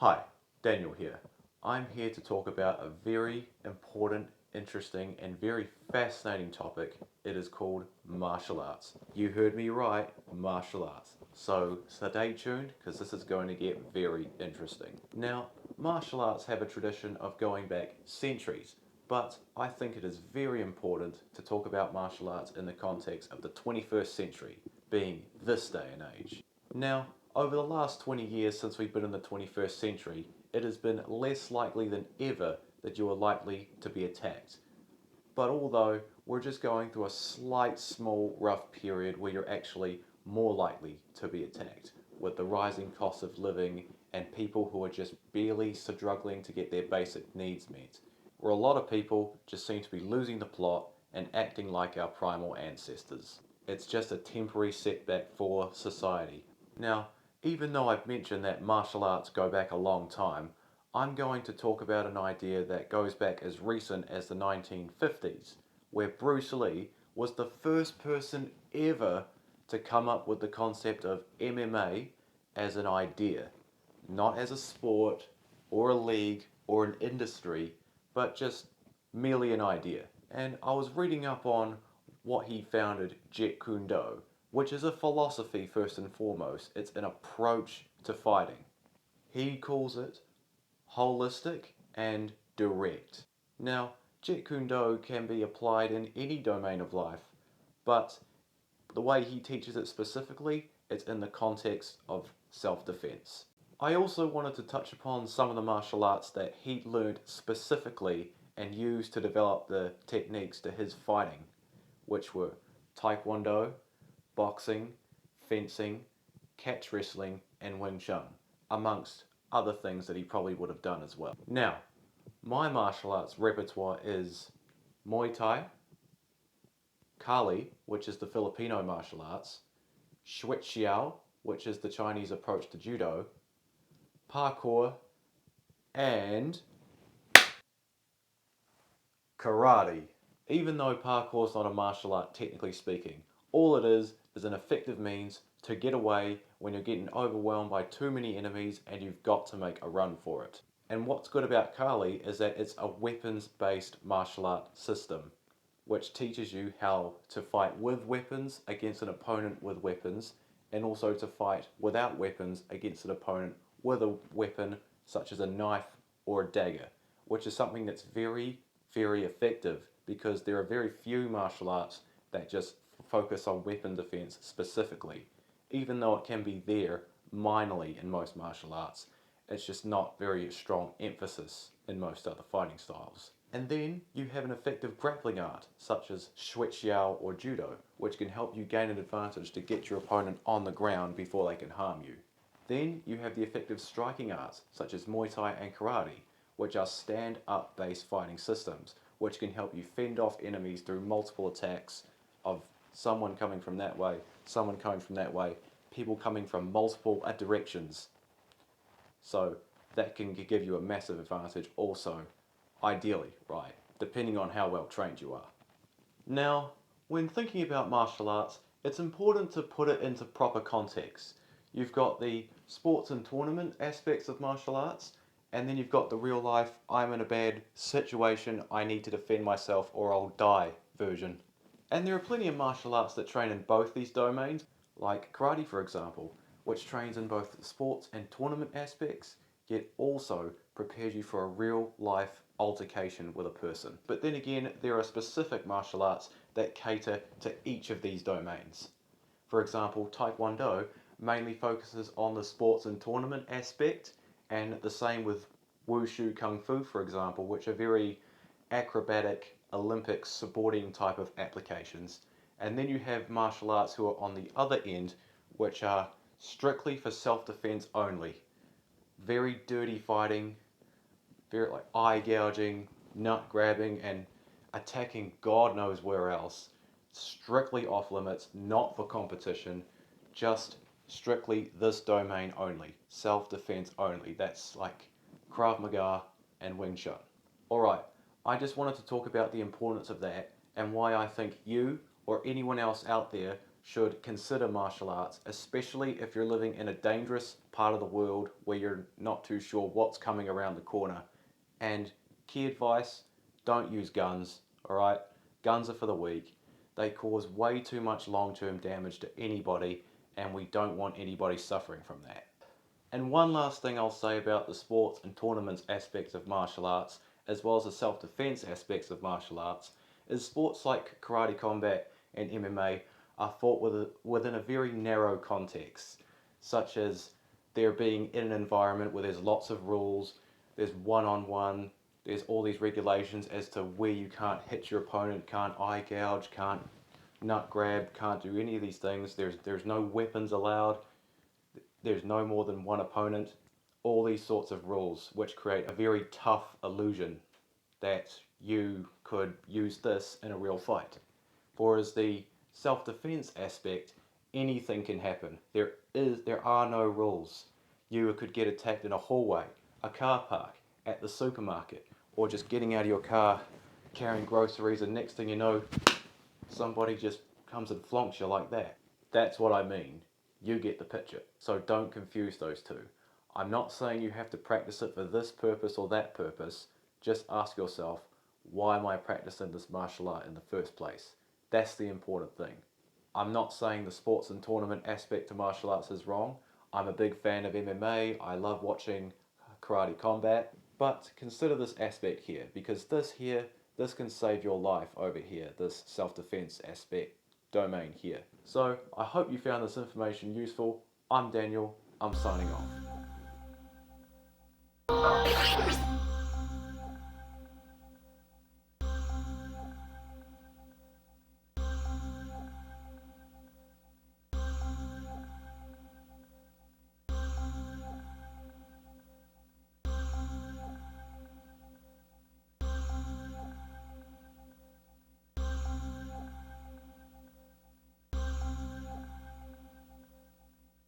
Hi, Daniel here. I'm here to talk about a very important, interesting, and very fascinating topic. It is called martial arts. You heard me right, martial arts. So stay tuned because this is going to get very interesting. Now, martial arts have a tradition of going back centuries, but I think it is very important to talk about martial arts in the context of the 21st century, being this day and age. Now, over the last 20 years since we've been in the 21st century, it has been less likely than ever that you are likely to be attacked. But although we're just going through a slight, small, rough period where you're actually more likely to be attacked, with the rising cost of living and people who are just barely struggling to get their basic needs met, where a lot of people just seem to be losing the plot and acting like our primal ancestors. It's just a temporary setback for society. Now, even though I've mentioned that martial arts go back a long time, I'm going to talk about an idea that goes back as recent as the 1950s, where Bruce Lee was the first person ever to come up with the concept of MMA as an idea, not as a sport or a league or an industry, but just merely an idea. And I was reading up on what he founded Jeet Kune Do, which is a philosophy first and foremost. It's an approach to fighting. He calls it holistic and direct. Now, Jeet Kune Do can be applied in any domain of life, but the way he teaches it specifically, it's in the context of self-defense. I also wanted to touch upon some of the martial arts that he learned specifically and used to develop the techniques to his fighting, which were Taekwondo, boxing, fencing, catch wrestling, and Wing Chun, amongst other things that he probably would have done as well. Now, my martial arts repertoire is Muay Thai, Kali, which is the Filipino martial arts, Shui Xiao, which is the Chinese approach to judo, parkour, and karate. Even though parkour is not a martial art technically speaking, all it is an effective means to get away when you're getting overwhelmed by too many enemies and you've got to make a run for it. And what's good about Kali is that it's a weapons based martial art system, which teaches you how to fight with weapons against an opponent with weapons, and also to fight without weapons against an opponent with a weapon such as a knife or a dagger, which is something that's very, very effective because there are very few martial arts that just focus on weapon defense specifically, even though it can be there minorly in most martial arts. It's just not very strong emphasis in most other fighting styles. And then you have an effective grappling art, such as Shui Xiao or Judo, which can help you gain an advantage to get your opponent on the ground before they can harm you. Then you have the effective striking arts, such as Muay Thai and Karate, which are stand-up based fighting systems, which can help you fend off enemies through multiple attacks of someone coming from that way, someone coming from that way, people coming from multiple directions. So that can give you a massive advantage also, ideally, right, depending on how well trained you are. Now, when thinking about martial arts, it's important to put it into proper context. You've got the sports and tournament aspects of martial arts, and then you've got the real life, I'm in a bad situation, I need to defend myself or I'll die version. And there are plenty of martial arts that train in both these domains, like karate, for example, which trains in both sports and tournament aspects, yet also prepares you for a real life altercation with a person. But then again, there are specific martial arts that cater to each of these domains. For example, Taekwondo mainly focuses on the sports and tournament aspect, and the same with Wushu Kung Fu, for example, which are very acrobatic, Olympic sporting type of applications. And then you have martial arts who are on the other end, which are strictly for self-defense only. Very dirty fighting, very like eye gouging, nut grabbing, and attacking God knows where else. Strictly off limits, not for competition, just strictly this domain only, self-defense only. That's like Krav Maga and Wing Chun. Alright, I just wanted to talk about the importance of that and why I think you or anyone else out there should consider martial arts, especially if you're living in a dangerous part of the world where you're not too sure what's coming around the corner. And key advice, don't use guns, alright? Guns are for the weak. They cause way too much long-term damage to anybody, and we don't want anybody suffering from that. And one last thing I'll say about the sports and tournaments aspects of martial arts, as well as the self-defense aspects of martial arts, is sports like karate combat and MMA are fought within a very narrow context, such as there being in an environment where there's lots of rules, there's one-on-one, there's all these regulations as to where you can't hit your opponent, can't eye gouge, can't nut grab, can't do any of these things. There's no weapons allowed, there's no more than one opponent, all these sorts of rules which create a very tough illusion that you could use this in a real fight. Whereas the self-defense aspect, anything can happen. There are no rules. You could get attacked in a hallway, a car park, at the supermarket, or just getting out of your car carrying groceries, and next thing you know, somebody just comes and flonks you like that. That's what I mean. You get the picture. So don't confuse those two. I'm not saying you have to practice it for this purpose or that purpose. Just ask yourself, why am I practicing this martial art in the first place? That's the important thing. I'm not saying the sports and tournament aspect of martial arts is wrong. I'm a big fan of MMA. I love watching karate combat. But consider this aspect here, because this can save your life over here, this self-defense aspect domain here. So I hope you found this information useful. I'm Daniel. I'm signing off.